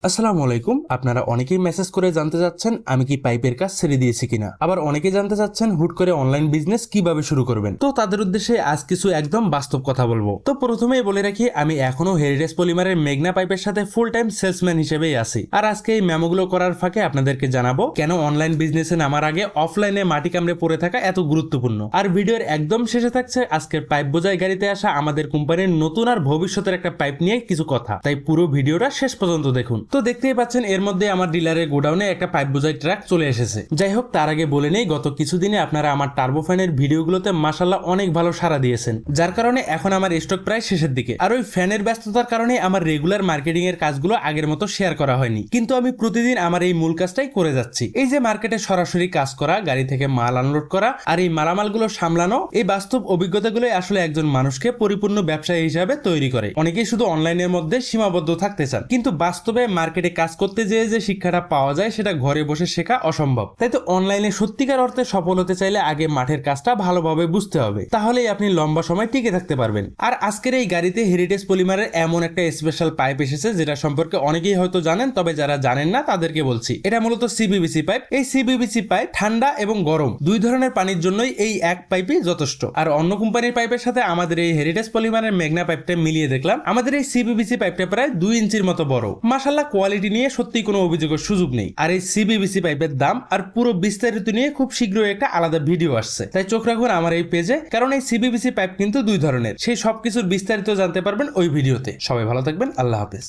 আসসালামু আলাইকুম। আপনারা অনেকেই মেসেজ করে জানতে চাচ্ছেন আমি কি পাইপের কাজ ছেড়ে দিয়েছি কিনা, আবার অনেকে জানতে চাচ্ছেন হুট করে অনলাইন বিজনেস কিভাবে শুরু করবেন। তো তাদের উদ্দেশ্যে আজ কিছু একদম বাস্তব কথা বলবো। তো প্রথমেই বলে রাখি, আমি এখনো হেরিটেজ পলিমারের মেঘনা পাইপের সাথে ফুল টাইম সেলসম্যান হিসেবেই আছি। আর আজকে এই মেমোগুলো করার ফাঁকে আপনাদেরকে জানাবো কেন অনলাইন বিজনেসে নামার আগে অফলাইনে মাটি কামড়ে পড়ে থাকা এত গুরুত্বপূর্ণ। আর ভিডিওর একদম শেষে থাকছে আজকের পাইপ বোঝাই গাড়িতে আসা আমাদের কোম্পানির নতুন আর ভবিষ্যতের একটা পাইপ নিয়ে কিছু কথা। তাই পুরো ভিডিওটা শেষ পর্যন্ত দেখুন। তো দেখতেই পাচ্ছেন এর মধ্যে আমার ডিলারের গোডাউনে একটা পাইপ বোঝাই ট্রাক চলে এসেছে। যাই হোক, তার আগে বলে নেই, গত কিছুদিনে আপনারা আমার টার্বোফ্যানের ভিডিওগুলোতে মাশাআল্লাহ অনেক ভালো সাড়া দিয়েছেন, যার কারণে এখন আমার স্টক প্রায় শেষের দিকে। আর ওই ফ্যানের ব্যস্ততার কারণে আমার রেগুলার মার্কেটিং এর কাজগুলো আগের মতো শেয়ার করা হয়নি, কিন্তু আমি প্রতিদিন আমার এই মূল কাজটাই করে যাচ্ছি। এই যে মার্কেটে সরাসরি কাজ করা, গাড়ি থেকে মাল আনলোড করা আর এই মালামালগুলো সামলানো, এই বাস্তব অভিজ্ঞতাগুলো আসলে একজন মানুষকে পরিপূর্ণ ব্যবসায়ী হিসাবে তৈরি করে। অনেকেই শুধু অনলাইনের মধ্যে সীমাবদ্ধ থাকতে চান, কিন্তু বাস্তবে মার্কেটে কাজ করতে যে শিক্ষাটা পাওয়া যায় সেটা ঘরে বসে শেখা অসম্ভব। তাই তো অনলাইনে সত্যিকার অর্থে সফল হতে চাইলে আগে মাঠের কাজটা ভালোভাবে বুঝতে হবে, তাহলেই আপনি লম্বা সময় টিকে থাকতে পারবেন। আর আজকের এই গাড়িতে হেরিটেজ পলিমারের এমন একটা স্পেশাল পাইপ এসেছে যেটা সম্পর্কে অনেকেই হয়তো জানেন, তবে যারা জানেন না তাদেরকে বলছি। এটা মূলত সিবিবিসি পাইপ। এই সিবিবিসি পাইপ ঠান্ডা এবং গরম দুই ধরনের পানির জন্যই এই এক পাইপই যথেষ্ট। আর অন্য কোম্পানির পাইপের সাথে আমাদের এই হেরিটেজ পলিমারের মেঘনা পাইপটা মিলিয়ে দেখলাম, আমাদের এই সিবিবিসি পাইপটা প্রায় 2 ইঞ্চির মতো বড়। মাশাআল্লাহ, কোয়ালিটি নিয়ে সত্যি কোনো অভিযোগের সুযোগ নেই। আর এই সিবিবিসি পাইপের দাম আর পুরো বিস্তারিত নিয়ে খুব শীঘ্রই একটা আলাদা ভিডিও আসছে, তাই চোখ রাখুন আমার এই পেজে, কারণ এই সিবিবিসি পাইপ কিন্তু 2 ধরনের। সেই সবকিছুর বিস্তারিত জানতে পারবেন ওই ভিডিওতে। সবাই ভালো থাকবেন, আল্লাহ হাফেজ।